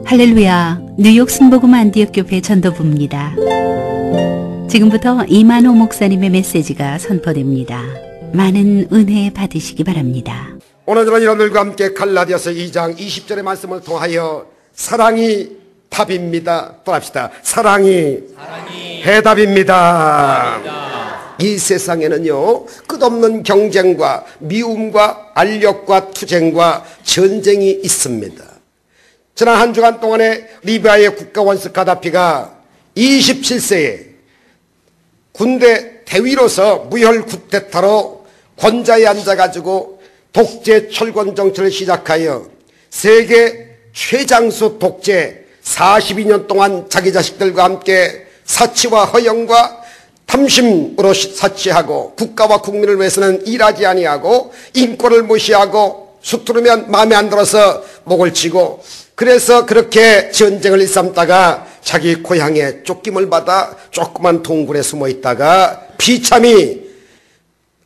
할렐루야, 뉴욕 순복음 안디옥교회 전도부입니다. 지금부터 이만호 목사님의 메시지가 선포됩니다. 많은 은혜 받으시기 바랍니다. 오늘 저는 여러분들과 함께 갈라디아서 2장 20절의 말씀을 통하여 사랑이 답입니다. 또 합시다. 사랑이 해답입니다. 이 세상에는요, 끝없는 경쟁과 미움과 알력과 투쟁과 전쟁이 있습니다. 지난 한 주간 동안에 리비아의 국가원수 가다피가 27세에 군대 대위로서 무혈 쿠데타로 권좌에 앉아가지고 독재 철권 정치를 시작하여 세계 최장수 독재 42년 동안 자기 자식들과 함께 사치와 허영과 탐심으로 사치하고 국가와 국민을 위해서는 일하지 아니하고 인권을 무시하고 수투르면 마음에 안 들어서 목을 치고, 그래서 그렇게 전쟁을 일삼다가 자기 고향에 쫓김을 받아 조그만 동굴에 숨어 있다가 비참히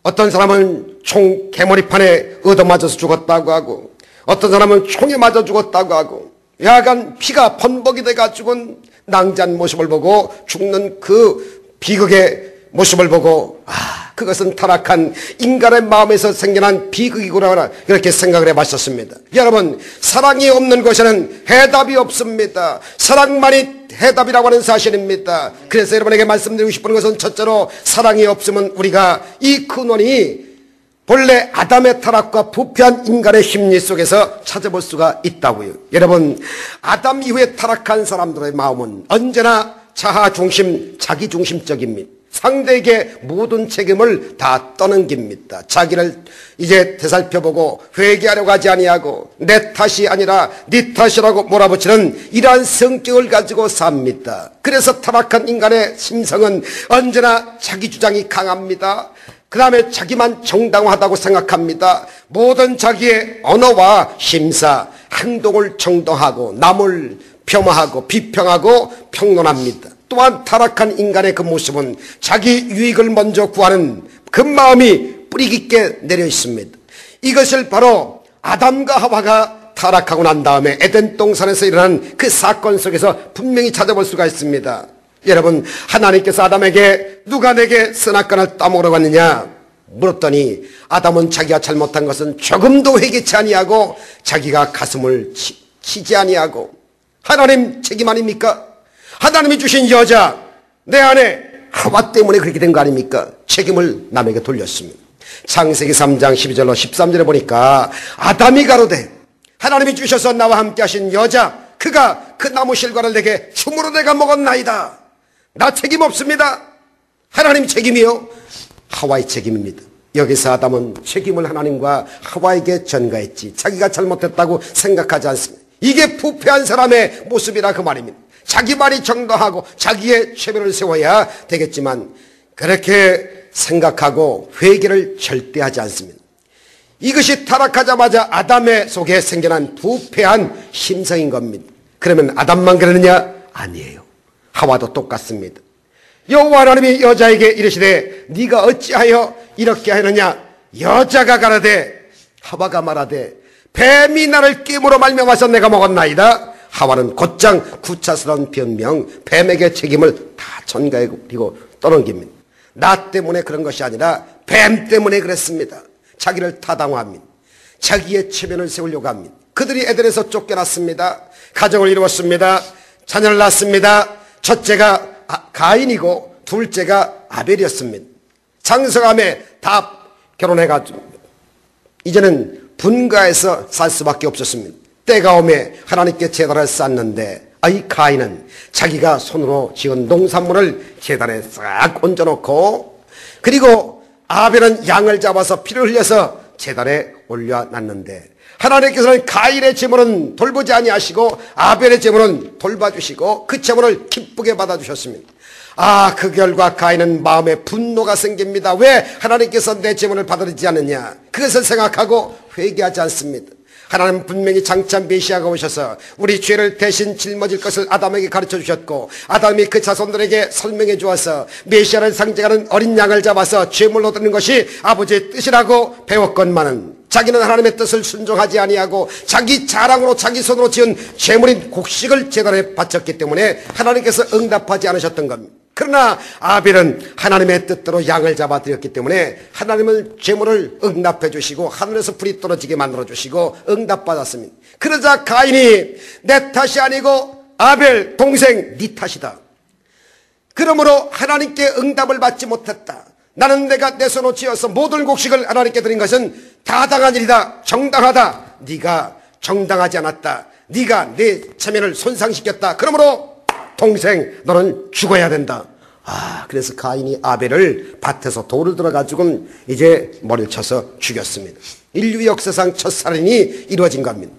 어떤 사람은 총 개머리판에 얻어맞아서 죽었다고 하고, 어떤 사람은 총에 맞아 죽었다고 하고, 야간 피가 번복이 돼가지고 낭자한 모습을 보고 죽는 그 비극의 모습을 보고, 그것은 타락한 인간의 마음에서 생겨난 비극이구나, 그렇게 생각을 해봤었습니다. 여러분, 사랑이 없는 것에는 해답이 없습니다. 사랑만이 해답이라고 하는 사실입니다. 그래서 여러분에게 말씀드리고 싶은 것은, 첫째로 사랑이 없으면 우리가 이 근원이 본래 아담의 타락과 부패한 인간의 심리 속에서 찾아볼 수가 있다고요. 여러분, 아담 이후에 타락한 사람들의 마음은 언제나 자아중심, 자기중심적입니다. 상대에게 모든 책임을 다 떠넘깁니다. 자기를 이제 되살펴보고 회개하려고 하지 아니하고 내 탓이 아니라 네 탓이라고 몰아붙이는 이러한 성격을 가지고 삽니다. 그래서 타락한 인간의 심성은 언제나 자기 주장이 강합니다. 그 다음에 자기만 정당하다고 생각합니다. 모든 자기의 언어와 심사, 행동을 정당하고 남을 폄하하고 비평하고 평론합니다. 또한 타락한 인간의 그 모습은 자기 유익을 먼저 구하는 그 마음이 뿌리 깊게 내려 있습니다. 이것을 바로 아담과 하와가 타락하고 난 다음에 에덴 동산에서 일어난 그 사건 속에서 분명히 찾아볼 수가 있습니다. 여러분, 하나님께서 아담에게 누가 내게 선악과를 따먹으러 갔느냐 물었더니, 아담은 자기가 잘못한 것은 조금도 회개치 아니하고 자기가 가슴을 치지 아니하고, 하나님 책임 아닙니까? 하나님이 주신 여자, 내 아내 하와 때문에 그렇게 된 거 아닙니까? 책임을 남에게 돌렸습니다. 창세기 3장 12절로 13절에 보니까 아담이 가로되, 하나님이 주셔서 나와 함께 하신 여자, 그가 그 나무 실과를 내게 춤으로 내가 먹었나이다. 나 책임 없습니다. 하나님 책임이요, 하와의 책임입니다. 여기서 아담은 책임을 하나님과 하와에게 전가했지 자기가 잘못했다고 생각하지 않습니다. 이게 부패한 사람의 모습이라 그 말입니다. 자기 말이 정당하고 자기의 최면을 세워야 되겠지만 그렇게 생각하고 회개를 절대 하지 않습니다. 이것이 타락하자마자 아담의 속에 생겨난 부패한 심성인 겁니다. 그러면 아담만 그러느냐? 아니에요. 하와도 똑같습니다. 여호와 하나님이 여자에게 이르시되 네가 어찌하여 이렇게 하느냐? 여자가 가라되, 하와가 말하되, 뱀이 나를 깨물어 말미암아서 내가 먹었나이다. 하와는 곧장 구차스러운 변명, 뱀에게 책임을 다 전가해버리고 떠넘깁니다. 나 때문에 그런 것이 아니라 뱀 때문에 그랬습니다. 자기를 타당화합니다. 자기의 체면을 세우려고 합니다. 그들이 에덴에서 쫓겨났습니다. 가정을 이루었습니다. 자녀를 낳았습니다. 첫째가 가인이고 둘째가 아벨이었습니다. 장성함에 다 결혼해가지고 이제는 분가해서 살 수밖에 없었습니다. 때가 오매 하나님께 제단을 쌓는데, 이 가인은 자기가 손으로 지은 농산물을 제단에 싹 얹어놓고, 그리고 아벨은 양을 잡아서 피를 흘려서 제단에 올려놨는데, 하나님께서는 가인의 제물은 돌보지 아니하시고 아벨의 제물은 돌봐주시고 그 제물을 기쁘게 받아주셨습니다. 그 결과 가인은 마음에 분노가 생깁니다. 왜 하나님께서 내 제물을 받아들이지 않느냐? 그것을 생각하고 회개하지 않습니다. 하나님은 분명히 장차 메시아가 오셔서 우리 죄를 대신 짊어질 것을 아담에게 가르쳐 주셨고, 아담이 그 자손들에게 설명해 주어서 메시아를 상징하는 어린 양을 잡아서 제물로 드리는 것이 아버지의 뜻이라고 배웠건만은 자기는 하나님의 뜻을 순종하지 아니하고 자기 자랑으로 자기 손으로 지은 제물인 곡식을 제단에 바쳤기 때문에 하나님께서 응답하지 않으셨던 겁니다. 그러나 아벨은 하나님의 뜻대로 양을 잡아드렸기 때문에 하나님은 제물을 응답해 주시고 하늘에서 불이 떨어지게 만들어 주시고 응답받았습니다. 그러자 가인이 내 탓이 아니고 아벨 동생 네 탓이다. 그러므로 하나님께 응답을 받지 못했다. 나는 내가 내 손으로 지어서 모든 곡식을 하나님께 드린 것은 타당한 일이다. 정당하다. 네가 정당하지 않았다. 네가 내 체면을 손상시켰다. 그러므로 동생 너는 죽어야 된다. 그래서 가인이 아벨을 밭에서 돌을 들어가지고 이제 머리를 쳐서 죽였습니다. 인류 역사상 첫 살인이 이루어진 겁니다.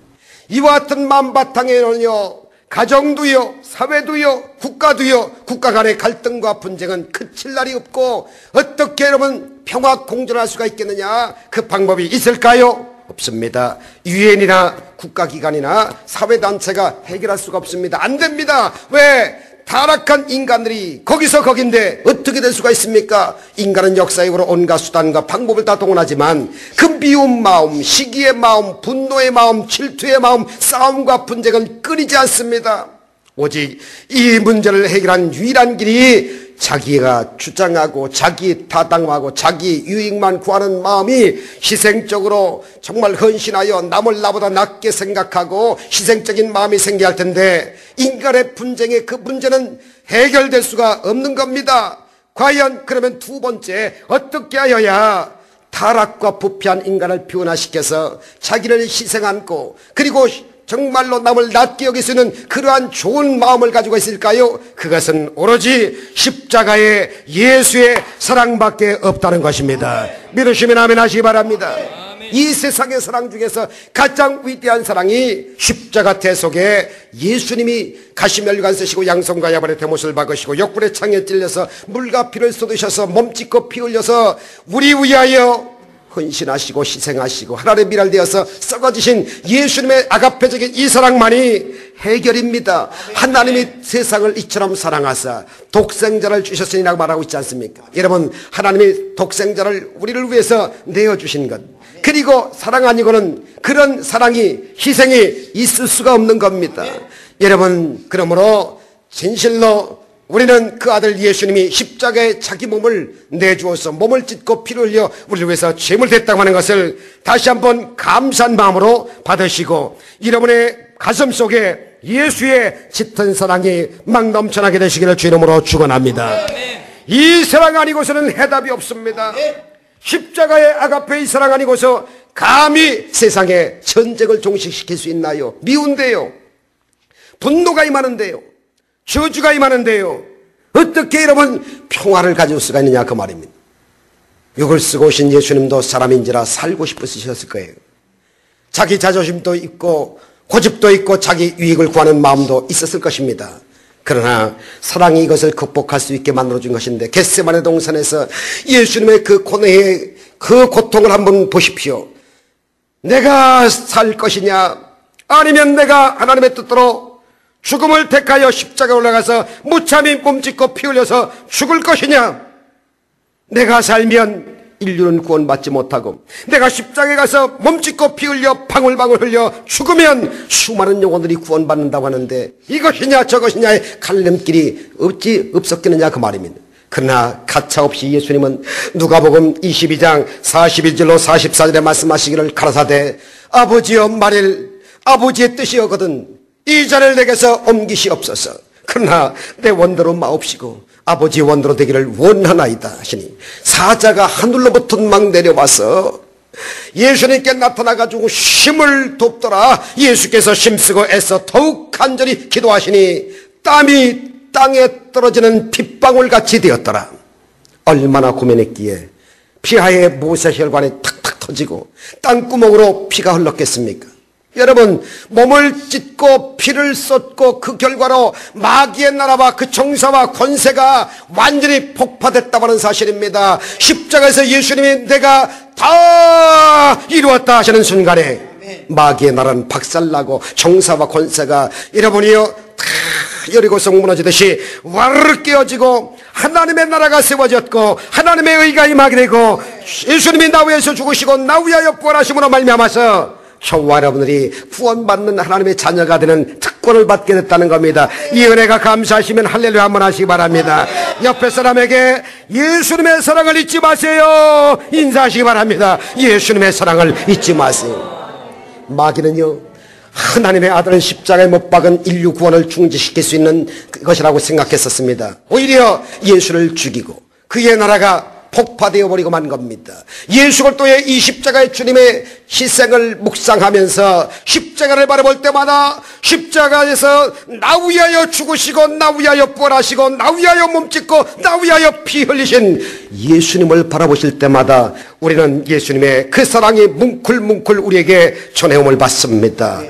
이와 같은 마음 바탕에는요, 가정도요, 사회도요, 국가도요, 국가 간의 갈등과 분쟁은 그칠 날이 없고 어떻게 여러분 평화 공존할 수가 있겠느냐? 그 방법이 있을까요? 없습니다. 유엔이나 국가기관이나 사회단체가 해결할 수가 없습니다. 안 됩니다. 왜? 타락한 인간들이 거기서 거긴데 어떻게 될 수가 있습니까? 인간은 역사적으로 온갖 수단과 방법을 다 동원하지만 그 미운 마음, 시기의 마음, 분노의 마음, 질투의 마음, 싸움과 분쟁은 끊이지 않습니다. 오직 이 문제를 해결한 유일한 길이 자기가 주장하고 자기 타당하고 자기 유익만 구하는 마음이 희생적으로 정말 헌신하여 남을 나보다 낫게 생각하고 희생적인 마음이 생겨야 할 텐데 인간의 분쟁의 그 문제는 해결될 수가 없는 겁니다. 과연 그러면 두 번째 어떻게 하여야 타락과 부패한 인간을 변화시켜서 자기를 희생하고 그리고 정말로 남을 낮게 여길 수 있는 그러한 좋은 마음을 가지고 있을까요? 그것은 오로지 십자가의 예수의 사랑밖에 없다는 것입니다. 믿으시면 아멘 하시기 바랍니다. 이 세상의 사랑 중에서 가장 위대한 사랑이 십자가 대속에 예수님이 가시면류관 쓰시고 양손과 야발의 대못을 박으시고 역불의 창에 찔려서 물과 피를 쏟으셔서 몸짓고 피 흘려서 우리 위하여 헌신하시고 희생하시고 하나님의 미랄되어서 썩어지신 예수님의 아가페적인 이 사랑만이 해결입니다. 하나님이 세상을 이처럼 사랑하사 독생자를 주셨으니라고 말하고 있지 않습니까? 여러분, 하나님이 독생자를 우리를 위해서 내어주신 것, 그리고 사랑 아니고는 그런 사랑이 희생이 있을 수가 없는 겁니다. 여러분, 그러므로 진실로 우리는 그 아들 예수님이 십자가에 자기 몸을 내주어서 몸을 찢고 피를 흘려 우리를 위해서 죄물 됐다고 하는 것을 다시 한번 감사한 마음으로 받으시고 여러분의 가슴 속에 예수의 짙은 사랑이 막 넘쳐나게 되시기를 주 이름으로 축원합니다. 이 사랑 아니고서는 해답이 없습니다. 십자가의 아가페의 사랑 아니고서 감히 세상에 전쟁을 종식시킬 수 있나요? 미운데요, 분노가 임하는데요, 저주가 임하는데요, 어떻게 여러분 평화를 가질 수가 있느냐 그 말입니다. 육을 쓰고 오신 예수님도 사람인지라 살고 싶으셨을 거예요. 자기 자존심도 있고 고집도 있고 자기 유익을 구하는 마음도 있었을 것입니다. 그러나 사랑이 이것을 극복할 수 있게 만들어준 것인데 겟세마네 동산에서 예수님의 그 고뇌의 그 고통을 한번 보십시오. 내가 살 것이냐 아니면 내가 하나님의 뜻대로 죽음을 택하여 십자가에 올라가서 무참히 몸짓고 피 흘려서 죽을 것이냐? 내가 살면 인류는 구원받지 못하고 내가 십자가에 가서 몸짓고 피 흘려 방울방울 흘려 죽으면 수많은 영혼들이 구원받는다고 하는데 이것이냐 저것이냐의 갈림길이 없었겠느냐 그 말입니다. 그러나 가차없이 예수님은 누가복음 22장 41절로 44절에 말씀하시기를 가라사대 아버지여 만일 아버지의 뜻이었거든 이 잔을 내게서 옮기시옵소서. 그러나 내 원대로 마옵시고 아버지의 원대로 되기를 원하나이다 하시니 사자가 하늘로부터 막 내려와서 예수님께 나타나가지고 힘을 돕더라. 예수께서 힘쓰고 애써 더욱 간절히 기도하시니 땀이 땅에 떨어지는 빗방울같이 되었더라. 얼마나 고민했기에 피하에 모세혈관이 탁탁 터지고 땅구멍으로 피가 흘렀겠습니까? 여러분, 몸을 찢고 피를 쏟고 그 결과로 마귀의 나라와 그 정사와 권세가 완전히 폭파됐다고 하는 사실입니다. 십자가에서 예수님이 내가 다 이루었다 하시는 순간에 마귀의 나라는 박살나고 정사와 권세가 여러분이요 다 여리고성 무너지듯이 와르르 깨어지고 하나님의 나라가 세워졌고 하나님의 의가 임하게 되고 예수님이 나 위해서 죽으시고 나 위하여 부활하심으로 말미암아서 저와 여러분들이 구원받는 하나님의 자녀가 되는 특권을 받게 됐다는 겁니다. 이 은혜가 감사하시면 할렐루야 한번 하시기 바랍니다. 옆에 사람에게 예수님의 사랑을 잊지 마세요 인사하시기 바랍니다. 예수님의 사랑을 잊지 마세요. 마귀는요, 하나님의 아들은 십자가에 못 박은 인류 구원을 중지시킬 수 있는 것이라고 생각했었습니다. 오히려 예수를 죽이고 그의 나라가 폭파되어 버리고 만 겁니다. 예수 그리스도의 이 십자가의 주님의 희생을 묵상하면서 십자가를 바라볼 때마다 십자가에서 나 위하여 죽으시고 나 위하여 부활하시고 나 위하여 몸짓고 나 위하여 피 흘리신 예수님을 바라보실 때마다 우리는 예수님의 그 사랑이 뭉클뭉클 우리에게 전해옴을 받습니다.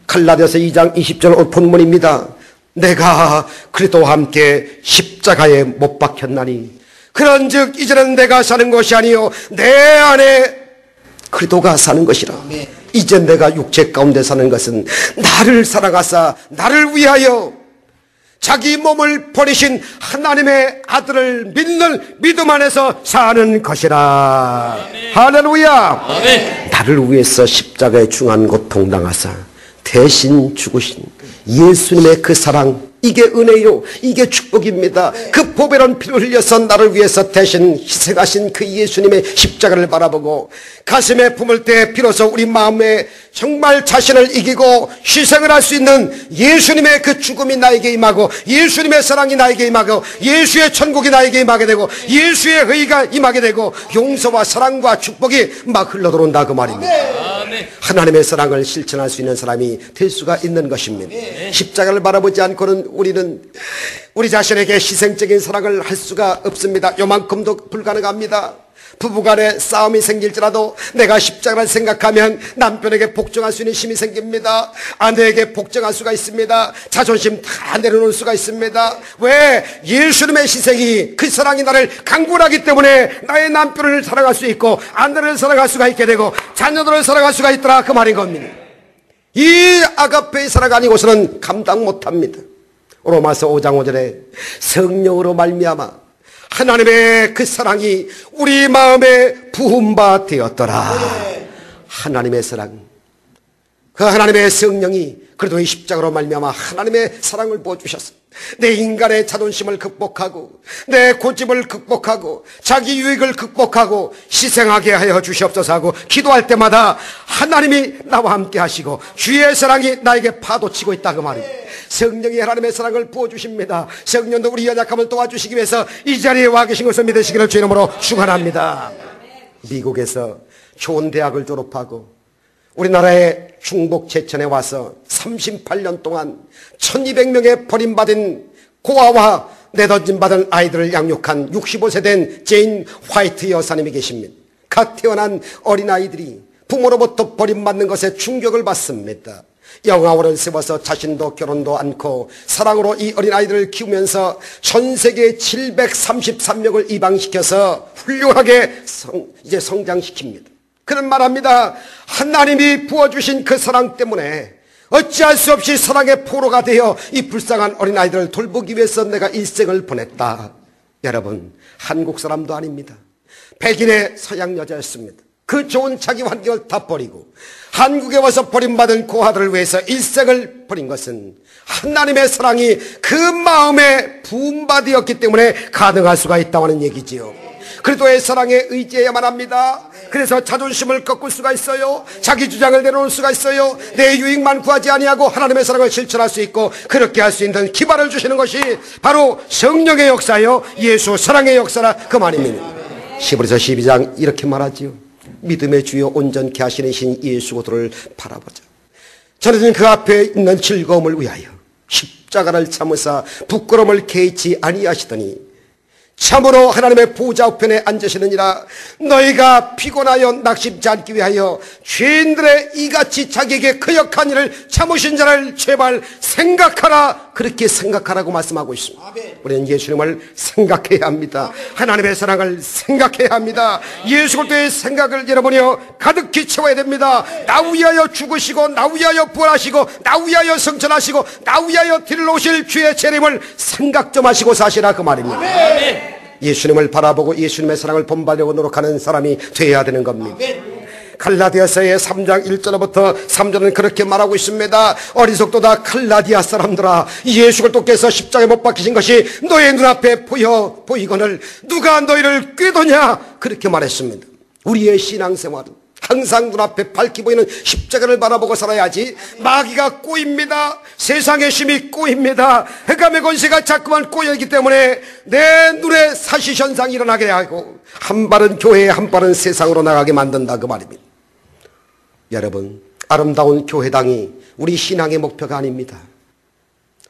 갈라디아서 2장 20절 본문입니다. 내가 그리스도와 함께 십자가에 못 박혔나니 그런즉 이제는 내가 사는 것이 아니요 내 안에 그리스도가 사는 것이라. 이제 내가 육체 가운데 사는 것은 나를 사랑하사 나를 위하여 자기 몸을 버리신 하나님의 아들을 믿는 믿음 안에서 사는 것이라. 할렐루야. 나를 위해서 십자가에 중한 고통 당하사 대신 죽으신 예수님의 그 사랑, 이게 은혜요, 이게 축복입니다. 그 보배로운 피를 흘려서 나를 위해서 대신 희생하신 그 예수님의 십자가를 바라보고 가슴에 품을 때 비로소 우리 마음에 정말 자신을 이기고 희생을 할 수 있는 예수님의 그 죽음이 나에게 임하고 예수님의 사랑이 나에게 임하고 예수의 천국이 나에게 임하게 되고 예수의 의가 임하게 되고 용서와 사랑과 축복이 막 흘러들어온다 그 말입니다. 하나님의 사랑을 실천할 수 있는 사람이 될 수가 있는 것입니다. 십자가를 바라보지 않고는 우리는 우리 자신에게 희생적인 사랑을 할 수가 없습니다. 요만큼도 불가능합니다. 부부간에 싸움이 생길지라도 내가 십자가를 생각하면 남편에게 복종할 수 있는 힘이 생깁니다. 아내에게 복종할 수가 있습니다. 자존심 다 내려놓을 수가 있습니다. 왜? 예수님의 희생이, 그 사랑이 나를 강구하기 때문에 나의 남편을 사랑할 수 있고 아내를 사랑할 수가 있게 되고 자녀들을 사랑할 수가 있더라 그 말인 겁니다. 이 아가페의 사랑 아니고서는 감당 못합니다. 로마서 5장 5절에 성령으로 말미암아 하나님의 그 사랑이 우리 마음에 부음바 되었더라. 하나님의 사랑, 그 하나님의 성령이 그래도 이 십자가로 말미암아 하나님의 사랑을 부어주셨습니다. 내 인간의 자존심을 극복하고 내 고집을 극복하고 자기 유익을 극복하고 희생하게 하여 주시옵소서 하고 기도할 때마다 하나님이 나와 함께 하시고 주의 사랑이 나에게 파도치고 있다 그 말입니다. 성령이 하나님의 사랑을 부어주십니다. 성령도 우리 연약함을 도와주시기 위해서 이 자리에 와 계신 것을 믿으시기를 주의 이름으로 축원합니다. 미국에서 좋은 대학을 졸업하고 우리나라의 충북 제천에 와서 38년 동안 1200명의 버림받은 고아와 내던짐 받은 아이들을 양육한 65세 된 제인 화이트 여사님이 계십니다. 갓 태어난 어린아이들이 부모로부터 버림받는 것에 충격을 받습니다. 영아원을 세워서 자신도 결혼도 않고 사랑으로 이 어린아이들을 키우면서 전 세계 733명을 입양시켜서 훌륭하게 이제 성장시킵니다. 그는 말합니다. 하나님이 부어주신 그 사랑 때문에 어찌할 수 없이 사랑의 포로가 되어 이 불쌍한 어린아이들을 돌보기 위해서 내가 일생을 보냈다. 여러분, 한국 사람도 아닙니다. 백인의 서양 여자였습니다. 그 좋은 자기 환경을 다 버리고 한국에 와서 버림받은 고아들을 위해서 일생을 버린 것은 하나님의 사랑이 그 마음에 부음받이었기 때문에 가능할 수가 있다는 얘기지요. 그리스도의 사랑에 의지해야만 합니다. 그래서 자존심을 꺾을 수가 있어요. 자기 주장을 내놓을 수가 있어요. 내 유익만 구하지 아니하고 하나님의 사랑을 실천할 수 있고 그렇게 할 수 있는 기반을 주시는 것이 바로 성령의 역사요 예수 사랑의 역사라 그 말입니다. 히브리서 12장 이렇게 말하지요. 믿음의 주여 온전케 하시는 신 예수 그리스도를 바라보자. 저는 그 앞에 있는 즐거움을 위하여 십자가를 참으사 부끄러움을 개의치 아니하시더니 참으로 하나님의 보좌 우편에 앉으시느니라. 너희가 피곤하여 낙심치 않기 위하여 죄인들의 이같이 자기에게 거역한 일을 참으신 자를 제발 생각하라. 그렇게 생각하라고 말씀하고 있습니다. 우리는 예수님을 생각해야 합니다. 하나님의 사랑을 생각해야 합니다. 예수 그리스도의 생각을 여러분이요 가득히 채워야 됩니다. 나 위하여 죽으시고 나 위하여 부활하시고 나 위하여 성천하시고 나 위하여 드리러 오실 주의 재림을 생각 좀 하시고 사시라 그 말입니다. 예수님을 바라보고 예수님의 사랑을 본받으려고 노력하는 사람이 되어야 되는 겁니다. 갈라디아서의 3장 1절부터 3절은 그렇게 말하고 있습니다. 어리석도다 갈라디아 사람들아, 예수 그리스도께서 십자가에 못 박히신 것이 너의 눈앞에 보이거늘 누가 너희를 꾀도냐, 그렇게 말했습니다. 우리의 신앙생활은 항상 눈앞에 밝히 보이는 십자가를 바라보고 살아야지. 마귀가 꼬입니다. 세상의 힘이 꼬입니다. 흑암의 권세가 자꾸만 꼬여있기 때문에 내 눈에 사시현상이 일어나게 하고 한 발은 교회에 한 발은 세상으로 나가게 만든다 그 말입니다. 여러분, 아름다운 교회당이 우리 신앙의 목표가 아닙니다.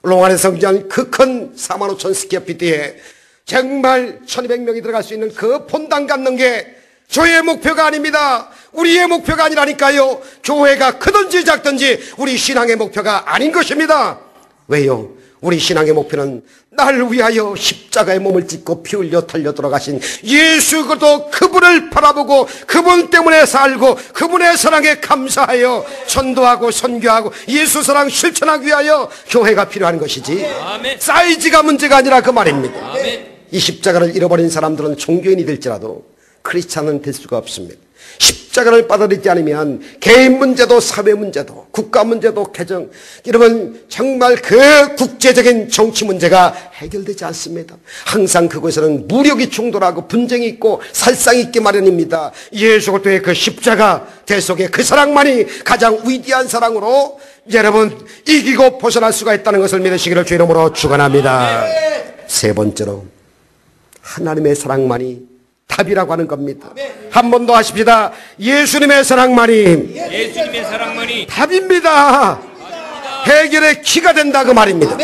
롱안의 성전 그 큰 45,000 스퀘어피트에 정말 1200명이 들어갈 수 있는 그 본당 갖는 게 저의 목표가 아닙니다. 우리의 목표가 아니라니까요. 교회가 크든지 작든지 우리 신앙의 목표가 아닌 것입니다. 왜요? 우리 신앙의 목표는 나를 위하여 십자가의 몸을 찢고 피 흘려 털려 돌아가신 예수 그리스도 그분을 바라보고 그분 때문에 살고 그분의 사랑에 감사하여 전도하고 선교하고 예수 사랑 실천하기 위하여 교회가 필요한 것이지 아멘. 사이즈가 문제가 아니라 그 말입니다. 아멘. 이 십자가를 잃어버린 사람들은 종교인이 될지라도 크리스찬은 될 수가 없습니다. 십자가를 받아들이지 않으면 개인 문제도 사회 문제도 국가 문제도 개정, 여러분 정말 그 국제적인 정치 문제가 해결되지 않습니다. 항상 그곳에는 무력이 충돌하고 분쟁이 있고 살상이 있기 마련입니다. 예수 그리스도의 그 십자가 대속의 그 사랑만이 가장 위대한 사랑으로 여러분 이기고 벗어날 수가 있다는 것을 믿으시기를 주의 이름으로 축원합니다. 세 번째로 하나님의 사랑만이 답이라고 하는 겁니다. 한 번 더 하십시다. 예수님의 사랑만이 답입니다. 해결의 키가 된다 그 말입니다.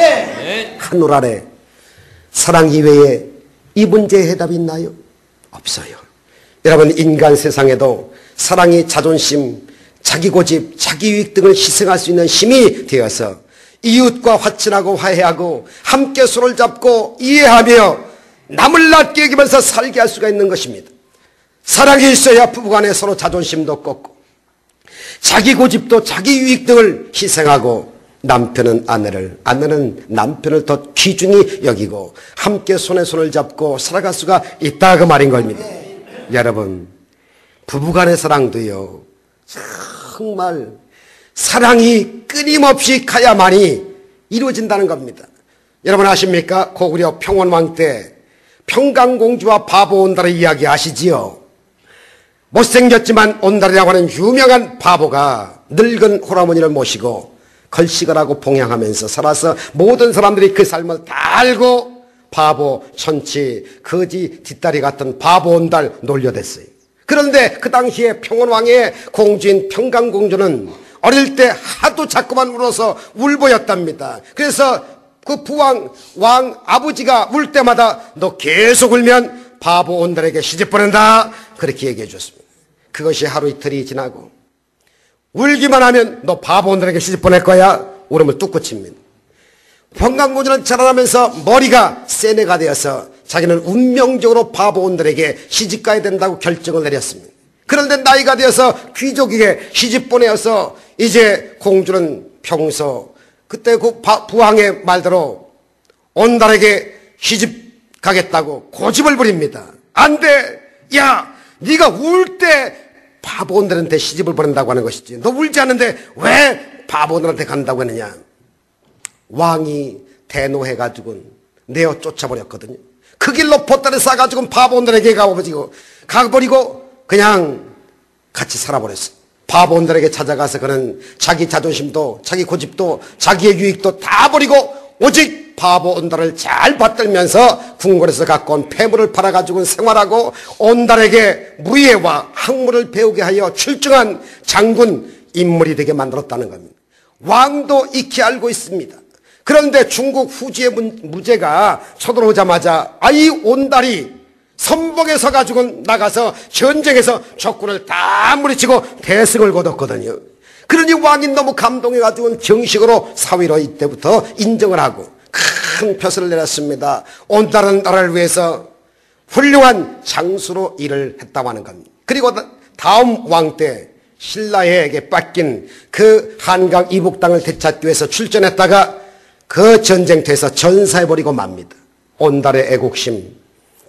하늘 아래 사랑 이외에 이 문제의 해답이 있나요? 없어요. 여러분, 인간 세상에도 사랑이 자존심, 자기 고집, 자기 유익 등을 희생할 수 있는 힘이 되어서 이웃과 화친하고 화해하고 함께 손을 잡고 이해하며 남을 낮게 여기면서 살게 할 수가 있는 것입니다. 사랑이 있어야 부부간에 서로 자존심도 꺾고 자기 고집도 자기 유익 등을 희생하고 남편은 아내는 남편을 더 귀중히 여기고 함께 손에 손을 잡고 살아갈 수가 있다 그 말인 겁니다. 여러분, 부부간의 사랑도요 정말 사랑이 끊임없이 가야만이 이루어진다는 겁니다. 여러분 아십니까? 고구려 평원왕 때 평강공주와 바보 온달의 이야기 아시지요? 못생겼지만 온달이라고 하는 유명한 바보가 늙은 홀어머니를 모시고 걸식을 하고 봉양하면서 살아서 모든 사람들이 그 삶을 다 알고 바보, 천치, 거지, 뒷다리 같은 바보 온달 놀려댔어요. 그런데 그 당시에 평원왕의 공주인 평강공주는 어릴 때 하도 자꾸만 울어서 울보였답니다. 그래서 그 부왕 왕 아버지가 울 때마다 너 계속 울면 바보 온달에게 시집 보낸다 그렇게 얘기해 줬습니다. 그것이 하루 이틀이 지나고 울기만 하면 너 바보 온달에게 시집 보낼 거야 울음을 뚝 그칩니다. 평강공주는 자라나면서 머리가 센 애가 되어서 자기는 운명적으로 바보 온달에게 시집 가야 된다고 결정을 내렸습니다. 그런데 나이가 되어서 귀족에게 시집 보내어서 이제 공주는 평소 그때 그 부왕의 말대로 온달에게 시집 가겠다고 고집을 부립니다. 안 돼! 야! 네가 울 때 바보 온달한테 시집을 보낸다고 하는 것이지. 너 울지 않는데 왜 바보 온달한테 간다고 했느냐. 왕이 대노해가지고 내어 쫓아버렸거든요. 그 길로 보따리 싸가지고 바보 온달에게 가버리고 그냥 같이 살아버렸어요. 바보 온달에게 찾아가서 그는 자기 자존심도 자기 고집도 자기의 유익도 다 버리고 오직 바보 온달을 잘 받들면서 궁궐에서 갖고 온 폐물을 팔아가지고 생활하고 온달에게 무예와 학문을 배우게 하여 출중한 장군 인물이 되게 만들었다는 겁니다. 왕도 익히 알고 있습니다. 그런데 중국 후지의 무제가 쳐들어오자마자 이 온달이 선봉에 서가지고 나가서 전쟁에서 적군을 다 물리치고 대승을 거뒀거든요. 그러니 왕이 너무 감동해가지고 정식으로 사위로 이때부터 인정을 하고 큰 표서를 내렸습니다. 온달은 나라를 위해서 훌륭한 장수로 일을 했다고 하는 겁니다. 그리고 다음 왕 때 신라에게 뺏긴 그 한강 이북 땅을 되찾기 위해서 출전했다가 그 전쟁터에서 전사해버리고 맙니다. 온달의 애국심,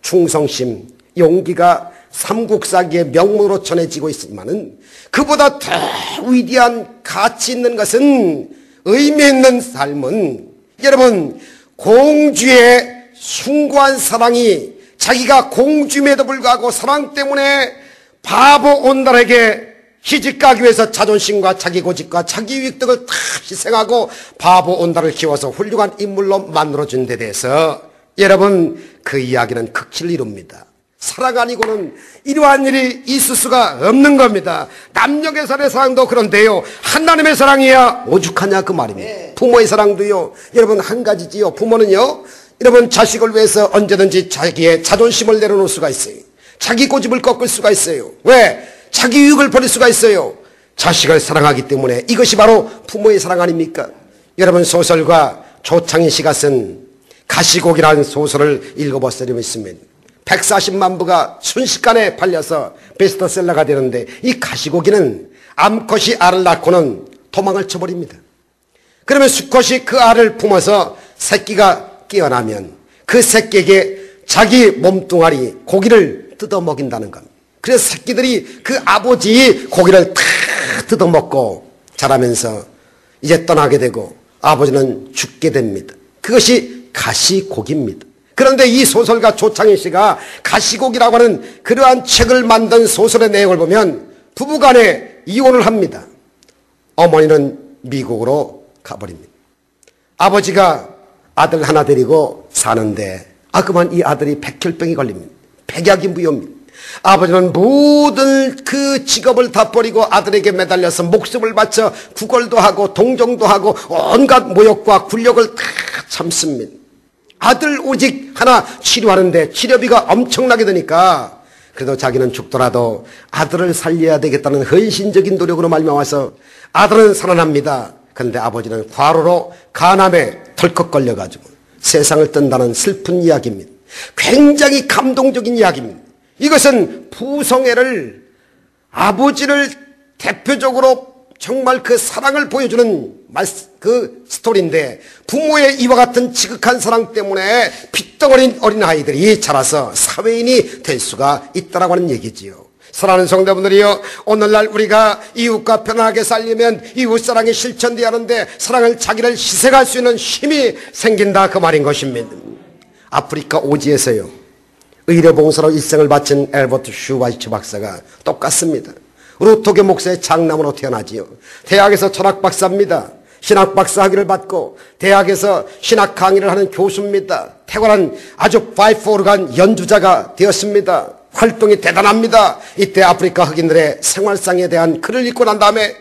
충성심, 용기가 삼국사기의 명문으로 전해지고 있지만은 그보다 더 위대한 가치 있는 것은 의미 있는 삶은 여러분 공주의 숭고한 사랑이 자기가 공주임에도 불구하고 사랑 때문에 바보 온달에게 시집가기 위해서 자존심과 자기 고집과 자기 유익 등을 다 희생하고 바보 온달을 키워서 훌륭한 인물로 만들어준 데 대해서 여러분 그 이야기는 극치를 이룹니다. 사랑 아니고는 이러한 일이 있을 수가 없는 겁니다. 남녀 계산의 사랑도 그런데요, 하나님의 사랑이야 오죽하냐 그 말입니다. 부모의 사랑도요 여러분 한 가지지요. 부모는요 여러분 자식을 위해서 언제든지 자기의 자존심을 내려놓을 수가 있어요. 자기 고집을 꺾을 수가 있어요. 왜? 자기 유익을 버릴 수가 있어요. 자식을 사랑하기 때문에. 이것이 바로 부모의 사랑 아닙니까? 여러분 소설가 조창희 씨가 쓴 가시곡이라는 소설을 읽어봤으면 있습니다. 140만 부가 순식간에 팔려서 베스트셀러가 되는데 이 가시고기는 암컷이 알을 낳고는 도망을 쳐버립니다. 그러면 수컷이 그 알을 품어서 새끼가 깨어나면 그 새끼에게 자기 몸뚱아리 고기를 뜯어먹인다는 겁니다. 그래서 새끼들이 그 아버지의 고기를 다 뜯어먹고 자라면서 이제 떠나게 되고 아버지는 죽게 됩니다. 그것이 가시고기입니다. 그런데 이 소설가 조창희 씨가 가시고기라고 하는 그러한 책을 만든 소설의 내용을 보면 부부간에 이혼을 합니다. 어머니는 미국으로 가버립니다. 아버지가 아들 하나 데리고 사는데 그만 이 아들이 백혈병이 걸립니다. 백약이 무효입니다. 아버지는 모든 그 직업을 다 버리고 아들에게 매달려서 목숨을 바쳐 구걸도 하고 동정도 하고 온갖 모욕과 굴욕을 다 참습니다. 아들 오직 하나 치료하는데 치료비가 엄청나게 드니까 그래도 자기는 죽더라도 아들을 살려야 되겠다는 헌신적인 노력으로 말미암아서 아들은 살아납니다. 그런데 아버지는 과로로 간암에 덜컥 걸려가지고 세상을 뜬다는 슬픈 이야기입니다. 굉장히 감동적인 이야기입니다. 이것은 부성애를 아버지를 대표적으로 정말 그 사랑을 보여주는 그 스토리인데 부모의 이와 같은 지극한 사랑 때문에 핏덩어린 어린아이들이 자라서 사회인이 될 수가 있다라고 하는 얘기지요. 사랑하는 성도분들이요, 오늘날 우리가 이웃과 편하게 살려면 이웃사랑이 실천되어야 하는데 사랑을 자기를 희생할 수 있는 힘이 생긴다 그 말인 것입니다. 아프리카 오지에서요 의료봉사로 일생을 바친 엘버트 슈바이처 박사가 똑같습니다. 루터계 목사의 장남으로 태어나지요. 대학에서 철학 박사입니다. 신학 박사 학위를 받고 대학에서 신학 강의를 하는 교수입니다. 탁월한 아주 바이포르간 연주자가 되었습니다. 활동이 대단합니다. 이때 아프리카 흑인들의 생활상에 대한 글을 읽고 난 다음에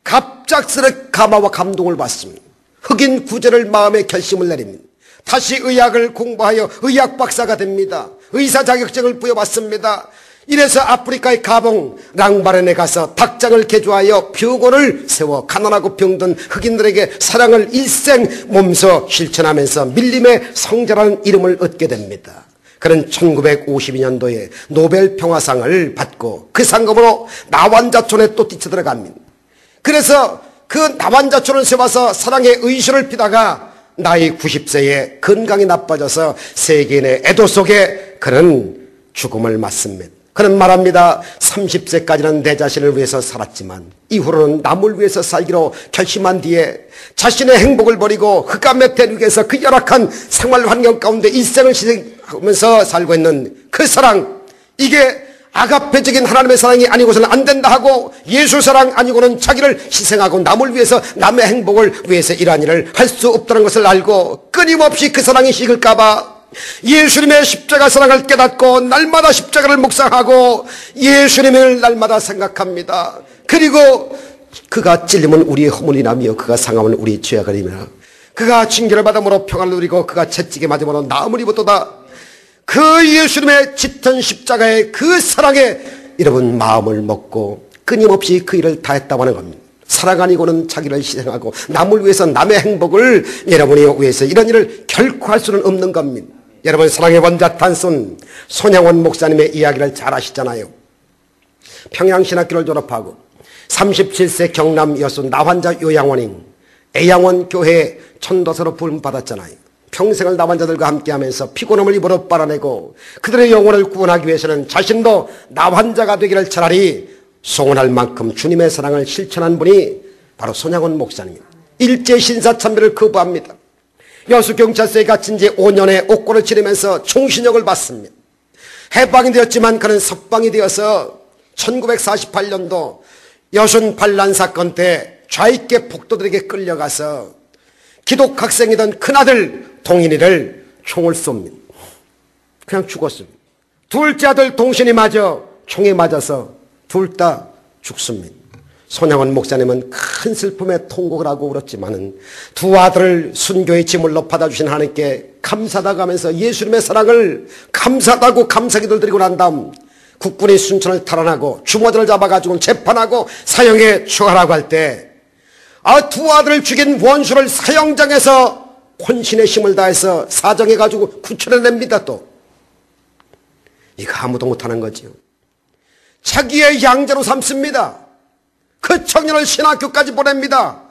갑작스레 감화와 감동을 받습니다. 흑인 구제를 마음에 결심을 내립니다. 다시 의학을 공부하여 의학 박사가 됩니다. 의사 자격증을 부여받습니다. 이래서 아프리카의 가봉 랑바렌에 가서 닭장을 개조하여 병원을 세워 가난하고 병든 흑인들에게 사랑을 일생 몸소 실천하면서 밀림의 성자라는 이름을 얻게 됩니다. 그는 1952년도에 노벨 평화상을 받고 그 상금으로 나완자촌에 또 뛰쳐들어갑니다. 그래서 그 나완자촌을 세워서 사랑의 의식을 피다가 나이 90세에 건강이 나빠져서 세계인의 애도 속에 그는 죽음을 맞습니다. 그는 말합니다. 30세까지는 내 자신을 위해서 살았지만 이후로는 남을 위해서 살기로 결심한 뒤에 자신의 행복을 버리고 흑암의 대륙에서 그 열악한 생활 환경 가운데 일생을 희생하면서 살고 있는 그 사랑, 이게 아가페적인 하나님의 사랑이 아니고서는 안 된다 하고 예수 사랑 아니고는 자기를 희생하고 남을 위해서 남의 행복을 위해서 이러한 일을 할 수 없다는 것을 알고 끊임없이 그 사랑이 식을까 봐 예수님의 십자가 사랑을 깨닫고 날마다 십자가를 묵상하고 예수님을 날마다 생각합니다. 그리고 그가 찔리면 우리의 허물이 나며 그가 상하면 우리의 죄악을 이며 그가 징계를 받음으로 평안을 누리고 그가 채찍에 맞음으로 나음을 입었도다. 그 예수님의 짙은 십자가의 그 사랑에 여러분 마음을 먹고 끊임없이 그 일을 다했다고 하는 겁니다. 사랑 아니고는 자기를 희생하고 남을 위해서 남의 행복을 여러분이 위해서 이런 일을 결코 할 수는 없는 겁니다. 여러분 사랑의 원자탄손 손양원 목사님의 이야기를 잘 아시잖아요. 평양신학교를 졸업하고 37세 경남 여수 나환자 요양원인 애양원 교회에 천도사로 부름받았잖아요. 평생을 나환자들과 함께하면서 피곤함을 입으로 빨아내고 그들의 영혼을 구원하기 위해서는 자신도 나환자가 되기를 차라리 소원할 만큼 주님의 사랑을 실천한 분이 바로 손양원 목사님입니다. 일제 신사참배를 거부합니다. 여수경찰서에 갇힌 지 5년의 옥고를 치르면서 총신형을 받습니다. 해방이 되었지만 그는 석방이 되어서 1948년도 여순 반란 사건 때 좌익계 폭도들에게 끌려가서 기독학생이던 큰아들 동인이를 총을 쏩니다. 그냥 죽었습니다. 둘째 아들 동신이 맞아 총에 맞아서 둘 다 죽습니다. 손양원 목사님은 큰 슬픔에 통곡을 하고 울었지만은 두 아들을 순교의 지물로 받아주신 하나님께 감사하다고 하면서 예수님의 사랑을 감사하다고 감사기도를 드리고 난 다음 국군이 순천을 탈환하고 주모들을 잡아가지고 재판하고 사형에 추가라고 할 때 두 아들을 죽인 원수를 사형장에서 혼신의 힘을 다해서 사정해가지고 구출해냅니다. 또 이거 아무도 못하는 거지요. 자기의 양자로 삼습니다. 그 청년을 신학교까지 보냅니다.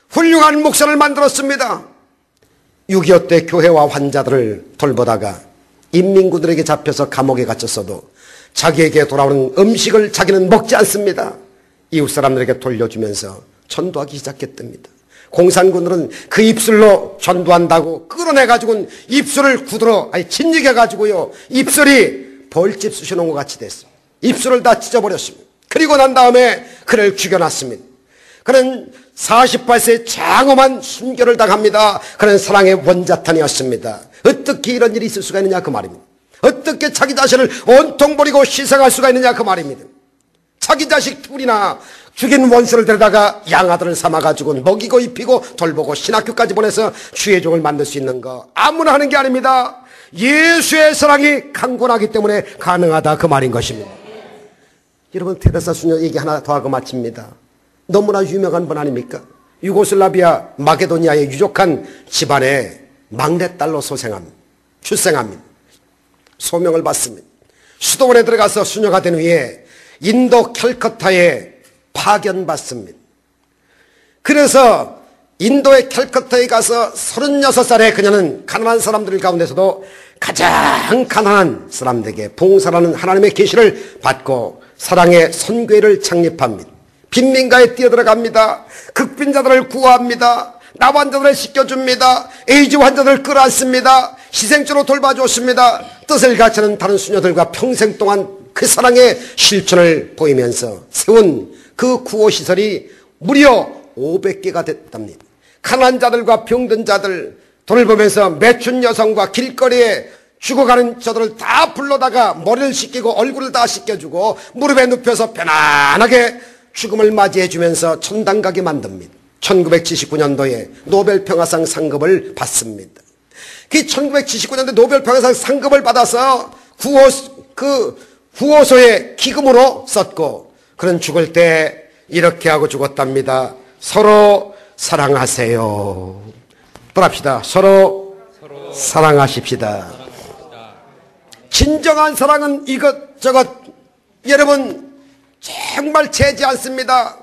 훌륭한 목사를 만들었습니다. 6.25 때 교회와 환자들을 돌보다가 인민군들에게 잡혀서 감옥에 갇혔어도 자기에게 돌아오는 음식을 자기는 먹지 않습니다. 이웃 사람들에게 돌려주면서 전도하기 시작했답니다. 공산군들은 그 입술로 전도한다고 끌어내가지고는 입술을 구들어 진직해가지고요 입술이 벌집 쑤셔놓은 것 같이 됐어요. 입술을 다 찢어버렸습니다. 그리고 난 다음에 그를 죽여놨습니다. 그는 48세 장엄한 순교를 당합니다. 그는 사랑의 원자탄이었습니다. 어떻게 이런 일이 있을 수가 있느냐 그 말입니다. 어떻게 자기 자신을 온통 버리고 희생할 수가 있느냐 그 말입니다. 자기 자식 둘이나 죽인 원수를 데려다가 양아들을 삼아가지고 먹이고 입히고 돌보고 신학교까지 보내서 주의 종을 만들 수 있는 거 아무나 하는 게 아닙니다. 예수의 사랑이 강권하기 때문에 가능하다 그 말인 것입니다. 여러분 테레사 수녀 얘기 하나 더 하고 마칩니다. 너무나 유명한 분 아닙니까? 유고슬라비아 마게도니아의 유족한 집안의 막내딸로 출생합니다. 소명을 받습니다. 수도원에 들어가서 수녀가 된 후에 인도 캘커타에 파견받습니다. 그래서 인도의 캘커타에 가서 36살에 그녀는 가난한 사람들 가운데서도 가장 가난한 사람들에게 봉사라는 하나님의 계시를 받고 사랑의 선교회를 창립합니다. 빈민가에 뛰어들어갑니다. 극빈자들을 구호합니다. 나환자들을 씻겨줍니다. 에이즈 환자들을 끌어안습니다. 희생자로 돌봐줬습니다. 뜻을 갖추는 다른 수녀들과 평생 동안 그 사랑의 실천을 보이면서 세운 그 구호시설이 무려 500개가 됐답니다. 가난한 자들과 병든 자들, 돈을 보면서 매춘 여성과 길거리에 죽어가는 저들을 다 불러다가 머리를 씻기고 얼굴을 다 씻겨주고 무릎에 눕혀서 편안하게 죽음을 맞이해주면서 천당 가게 만듭니다. 1979년도에 노벨평화상 상금을 받습니다. 그 1979년도에 노벨평화상 상금을 받아서 구호소에 기금으로 썼고 그는 죽을 때 이렇게 하고 죽었답니다. 서로 사랑하세요. 또합시다. 서로 사랑하십시다. 진정한 사랑은 이것저것 여러분 정말 재지 않습니다.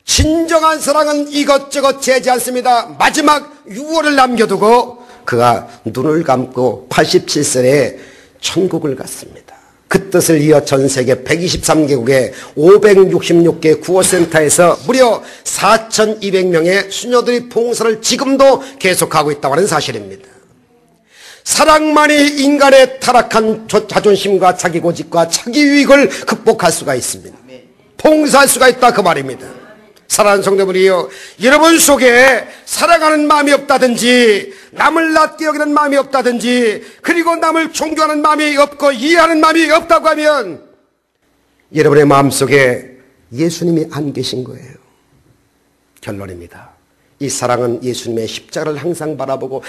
진정한 사랑은 이것저것 재지 않습니다. 마지막 유언을 남겨두고 그가 눈을 감고 87세에 천국을 갔습니다. 그 뜻을 이어 전 세계 123개국의 566개 구호센터에서 무려 4,200명의 수녀들이 봉사를 지금도 계속하고 있다고 하는 사실입니다. 사랑만이 인간의 타락한 자존심과 자기고집과 자기유익을 극복할 수가 있습니다. 봉사할 수가 있다 그 말입니다. 사랑하는 성도분이요, 여러분 속에 사랑하는 마음이 없다든지 남을 낮게 여기는 마음이 없다든지 그리고 남을 존경하는 마음이 없고 이해하는 마음이 없다고 하면 여러분의 마음속에 예수님이 안 계신 거예요. 결론입니다. 이 사랑은 예수님의 십자가를 항상 바라보고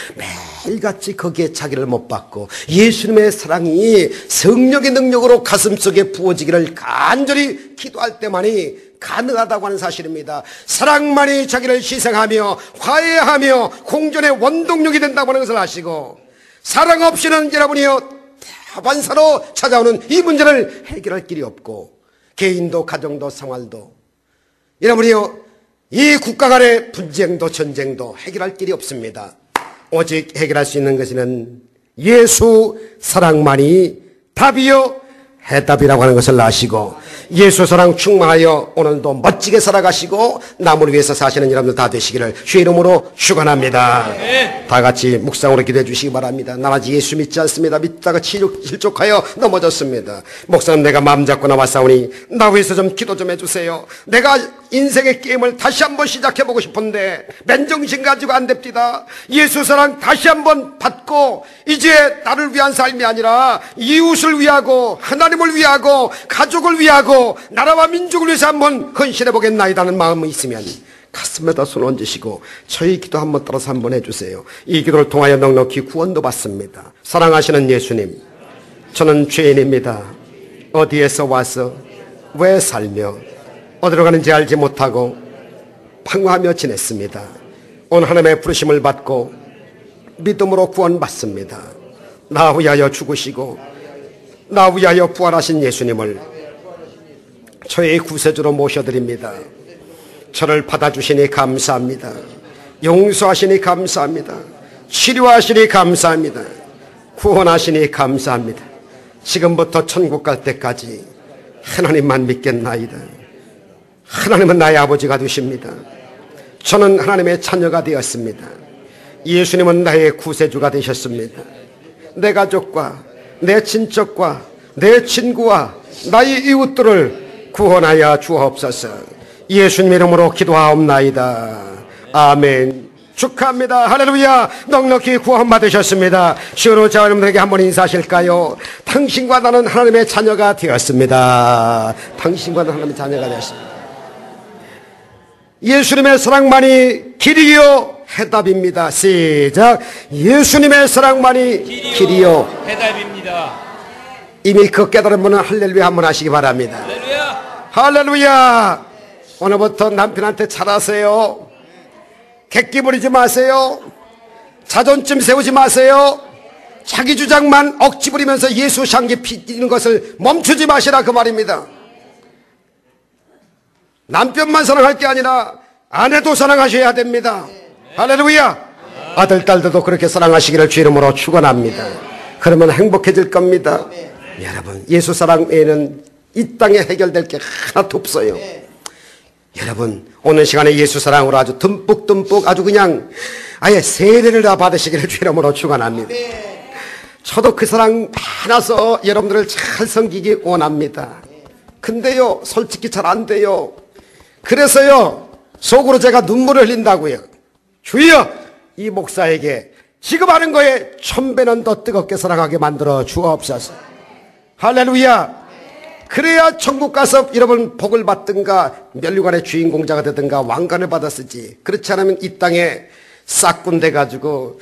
매일같이 거기에 자기를 못 받고 예수님의 사랑이 성령의 능력으로 가슴속에 부어지기를 간절히 기도할 때만이 가능하다고 하는 사실입니다. 사랑만이 자기를 희생하며 화해하며 공존의 원동력이 된다고 하는 것을 아시고, 사랑 없이는 여러분이요 다반사로 찾아오는 이 문제를 해결할 길이 없고, 개인도 가정도 생활도 여러분이요 이 국가 간의 분쟁도 전쟁도 해결할 길이 없습니다. 오직 해결할 수 있는 것은 예수 사랑만이 답이요 해답이라고 하는 것을 아시고, 예수 사랑 충만하여 오늘도 멋지게 살아가시고 남을 위해서 사시는 여러분들 다 되시기를 주의 이름으로 축원합니다. 다 같이 묵상으로 기도해 주시기 바랍니다. 나 아직 예수 믿지 않습니다. 믿다가 실족하여 넘어졌습니다. 목사님, 내가 마음 잡고 나왔사오니 나 위해서 좀 기도 좀 해주세요. 내가 인생의 게임을 다시 한번 시작해보고 싶은데 맨정신 가지고 안 됩니다. 예수 사랑 다시 한번 받고 이제 나를 위한 삶이 아니라 이웃을 위하고 하나님을 위하고 가족을 위하고 나라와 민족을 위해서 한번 헌신해보겠나이다는 마음이 있으면 가슴에다 손 얹으시고 저희 기도 한번 따라서 한번 해주세요. 이 기도를 통하여 넉넉히 구원도 받습니다. 사랑하시는 예수님, 저는 죄인입니다. 어디에서 와서 왜 살며 어디로 가는지 알지 못하고 방황하며 지냈습니다. 오늘 하나님의 부르심을 받고 믿음으로 구원받습니다. 나 위하여 죽으시고 나 위하여 부활하신 예수님을 저의 구세주로 모셔드립니다. 저를 받아주시니 감사합니다. 용서하시니 감사합니다. 치료하시니 감사합니다. 구원하시니 감사합니다. 지금부터 천국 갈 때까지 하나님만 믿겠나이다. 하나님은 나의 아버지가 되십니다. 저는 하나님의 자녀가 되었습니다. 예수님은 나의 구세주가 되셨습니다. 내 가족과 내 친척과 내 친구와 나의 이웃들을 구원하여 주옵소서. 예수님 이름으로 기도하옵나이다. 아멘. 축하합니다. 할렐루야. 넉넉히 구원 받으셨습니다. 시온호 자 여러분들에게 한번 인사하실까요? 당신과 나는 하나님의 자녀가 되었습니다. 당신과 나는 하나님의 자녀가 되었습니다. 예수님의 사랑만이 길이요 해답입니다. 시작. 예수님의 사랑만이 길이요 해답입니다. 이미 그 깨달은 분은 할렐루야 한번 하시기 바랍니다. 할렐루야. 할렐루야. 오늘부터 남편한테 잘하세요. 객기 부리지 마세요. 자존심 세우지 마세요. 자기 주장만 억지 부리면서 예수 향기 피는 것을 멈추지 마시라 그 말입니다. 남편만 사랑할 게 아니라 아내도 사랑하셔야 됩니다. 할렐루야. 아들 딸들도 그렇게 사랑하시기를 주 이름으로 축원합니다. 그러면 행복해질 겁니다. 여러분, 예수 사랑 외에는 이 땅에 해결될 게 하나도 없어요. 여러분, 오늘 시간에 예수 사랑으로 아주 듬뿍듬뿍 아주 그냥 아예 세례를 다 받으시기를 주 이름으로 축원합니다. 저도 그 사랑 많아서 여러분들을 잘 섬기기 원합니다. 근데요, 솔직히 잘 안 돼요. 그래서요, 속으로 제가 눈물을 흘린다고요. 주여, 이 목사에게 지금 하는 거에 1000배는 더 뜨겁게 사랑하게 만들어 주옵소서. 할렐루야. 그래야 천국 가서 여러분 복을 받든가 면류관의 주인공자가 되든가 왕관을 받았으지, 그렇지 않으면 이 땅에 싹군 돼가지고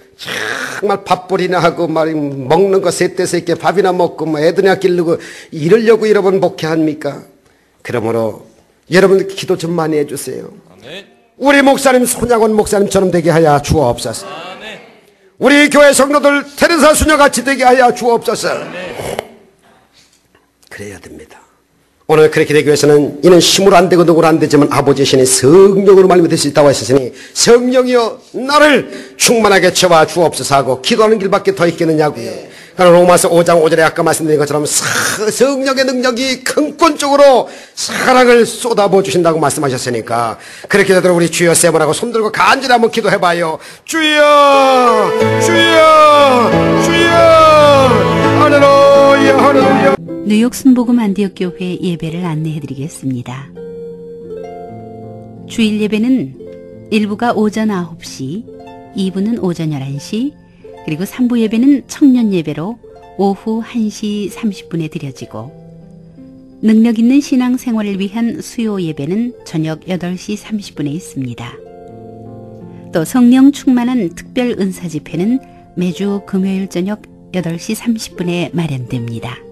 정말 밥벌이나 하고 먹는 거 셋대 셋게 밥이나 먹고 애들이나 기르고 이러려고 여러분 목회합니까? 그러므로 여러분 기도 좀 많이 해주세요. 아멘. 우리 목사님 손양원 목사님처럼 되게 하여 주옵소서. 아멘. 우리 교회 성도들 테레사 수녀같이 되게 하여 주옵소서. 아멘. 그래야 됩니다. 오늘 그렇게 되기 위해서는 이는 힘으로 안 되고 누구로 안 되지만 아버지의 신이 성령으로 말미암아 될 수 있다고 하셨으니, 성령이여 나를 충만하게 채워 주옵소서 하고 기도하는 길밖에 더 있겠느냐고요. 그러나 로마서 5장 5절에 아까 말씀드린 것처럼 성령의 능력이 큰권적으로 사랑을 쏟아부어 주신다고 말씀하셨으니까, 그렇게 되도록 우리 주여 세 번 하고 손들고 간절히 한번 기도해봐요. 주여 주여 주여. 할렐루야 할렐루야. 뉴욕 순복음 안디옥 교회 예배를 안내해드리겠습니다. 주일 예배는 1부가 오전 9시, 2부는 오전 11시, 그리고 3부 예배는 청년 예배로 오후 1시 30분에 드려지고, 능력 있는 신앙 생활을 위한 수요 예배는 저녁 8시 30분에 있습니다. 또 성령 충만한 특별 은사 집회는 매주 금요일 저녁 8시 30분에 마련됩니다.